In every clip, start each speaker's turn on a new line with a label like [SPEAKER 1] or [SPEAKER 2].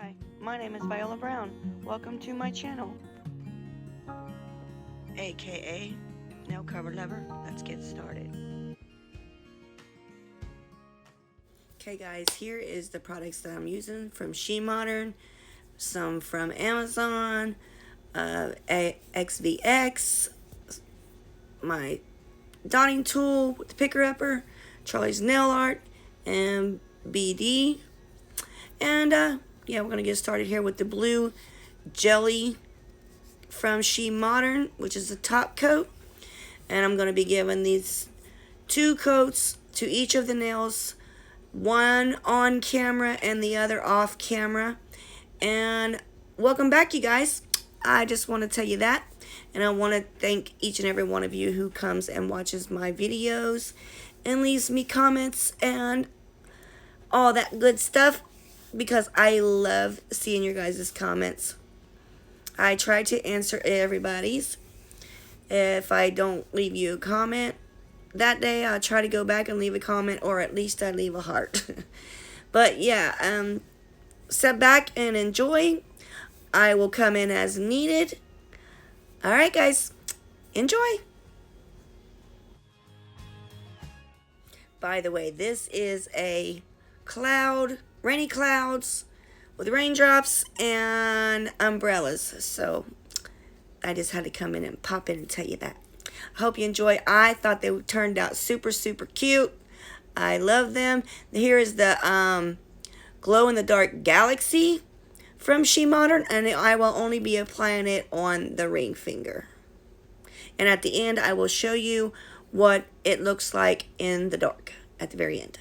[SPEAKER 1] Hi, my name is Viola Brown. Welcome to my channel, aka Nail Cover Lover. Let's get started. Okay guys, here is the products that I'm using from SheModern, some from Amazon, XVX, my dotting tool with the picker upper, Charlie's Nail Art, and BD. And yeah, we're gonna get started here with the blue jelly from SheModern, which is the top coat. And I'm gonna be giving these 2 coats to each of the nails, one on camera and the other off camera. And welcome back, you guys. I just want to tell you that, and I want to thank each and every one of you who comes and watches my videos and leaves me comments and all that good stuff, because I love seeing your guys' comments. I try to answer everybody's. If I don't leave you a comment that day, I'll try to go back and leave a comment, or at least I leave a heart. But yeah, sit back and enjoy. I will come in as needed. Alright guys, enjoy. By the way, this is a rainy clouds with raindrops and umbrellas. So I just had to come in and pop in and tell you that. I hope you enjoy. I thought they turned out super cute. I love them. Here is the glow in the dark galaxy from SheModern, and I will only be applying it on the ring finger. And at the end, I will show you what it looks like in the dark at the very end.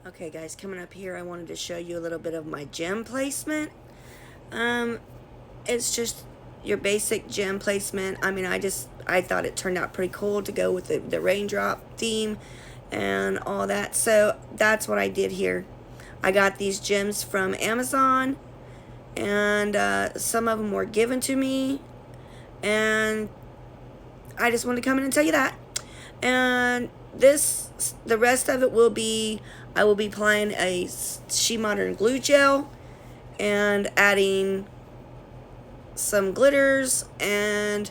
[SPEAKER 1] Okay guys, coming up here, I wanted to show you a little bit of my gem placement. It's just your basic gem placement. I mean, I thought it turned out pretty cool to go with the raindrop theme and all that. So that's what I did here. I got these gems from Amazon, and some of them were given to me, and I just wanted to come in and tell you that. And the rest of it will be, I will be applying a SheModern glue gel and adding some glitters, and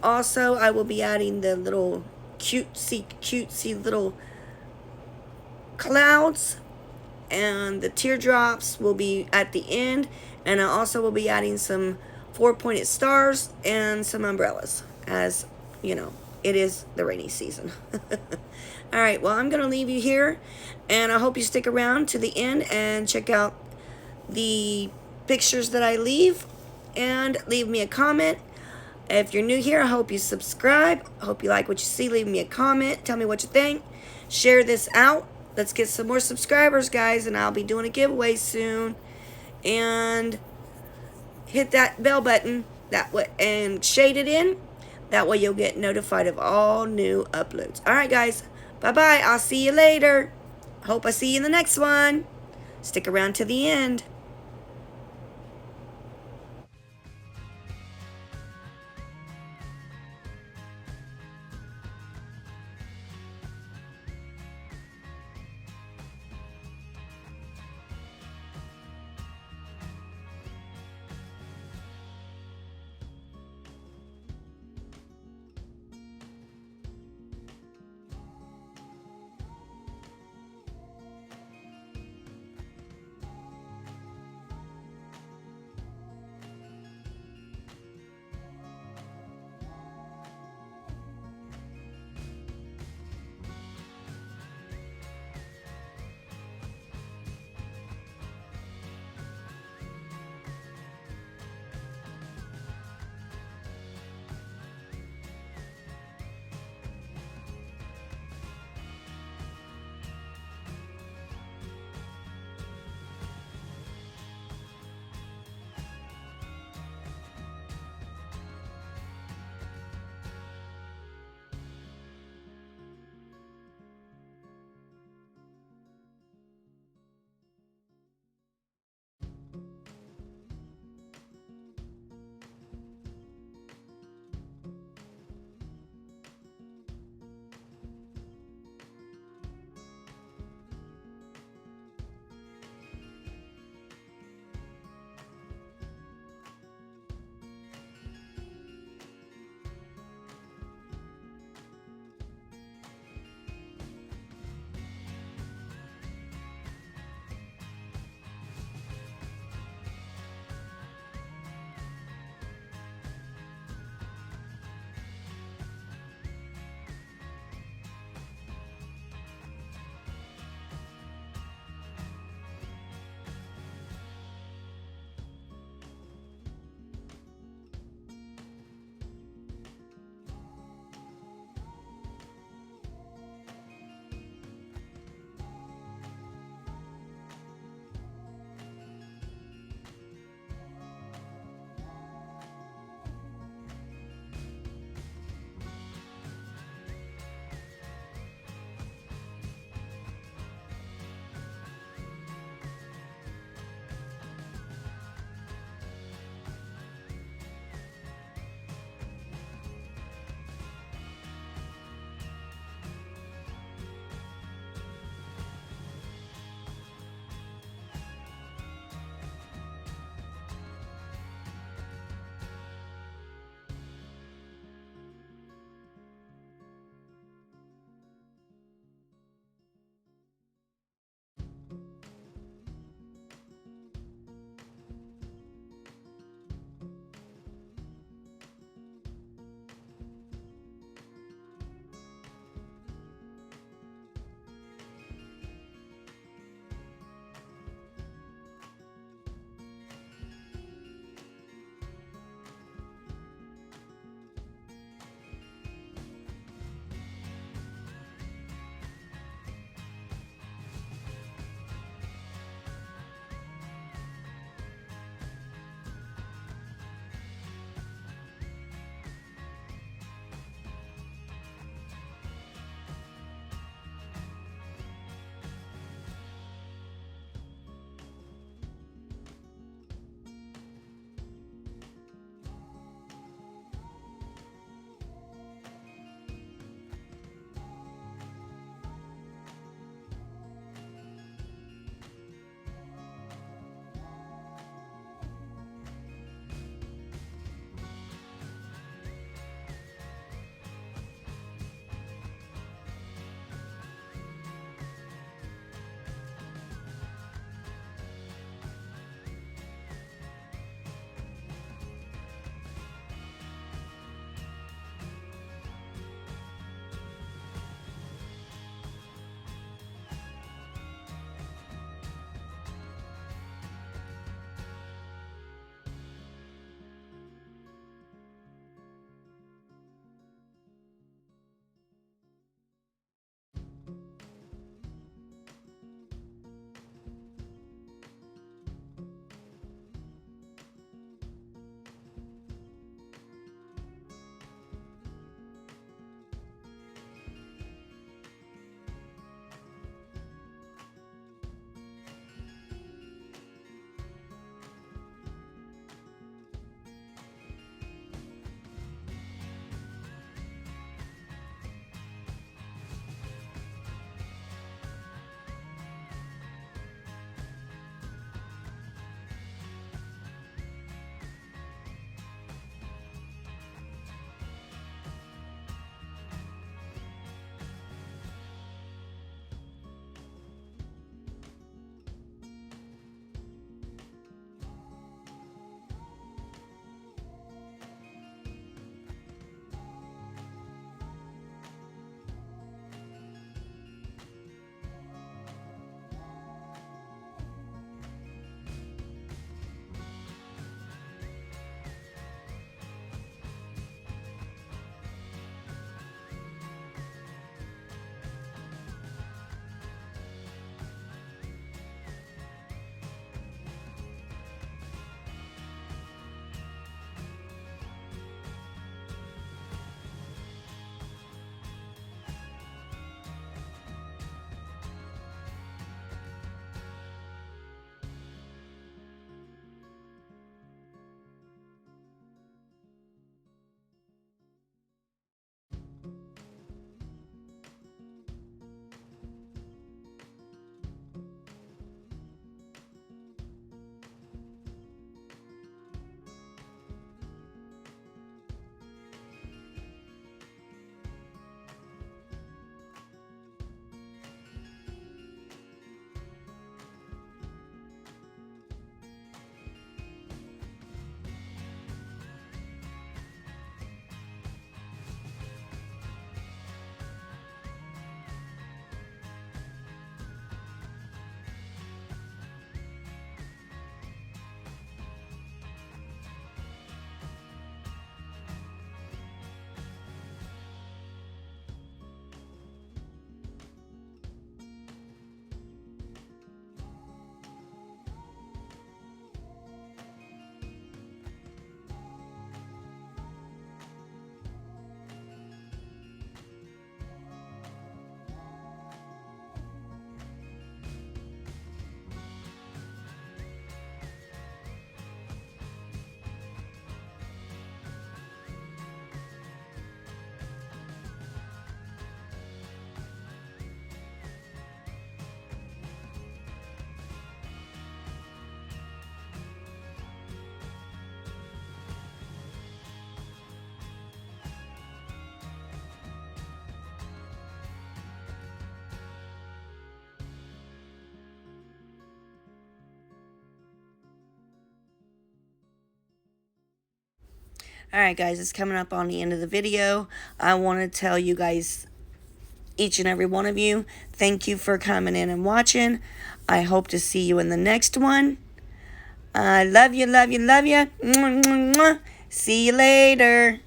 [SPEAKER 1] also I will be adding the little cutesy little clouds, and the teardrops will be at the end, and I also will be adding some 4-pointed stars and some umbrellas, as you know, it is the rainy season. Alright, well, I'm going to leave you here, and I hope you stick around to the end and check out the pictures that I leave, and leave me a comment. If you're new here, I hope you subscribe. I hope you like what you see. Leave me a comment. Tell me what you think. Share this out. Let's get some more subscribers, guys, and I'll be doing a giveaway soon. And hit that bell button that way and shade it in. That way you'll get notified of all new uploads. All right, guys. Bye-bye. I'll see you later. Hope I see you in the next one. Stick around to the end. Alright guys, it's coming up on the end of the video. I want to tell you guys, each and every one of you, thank you for coming in and watching. I hope to see you in the next one. I love you, love you, love you. See you later.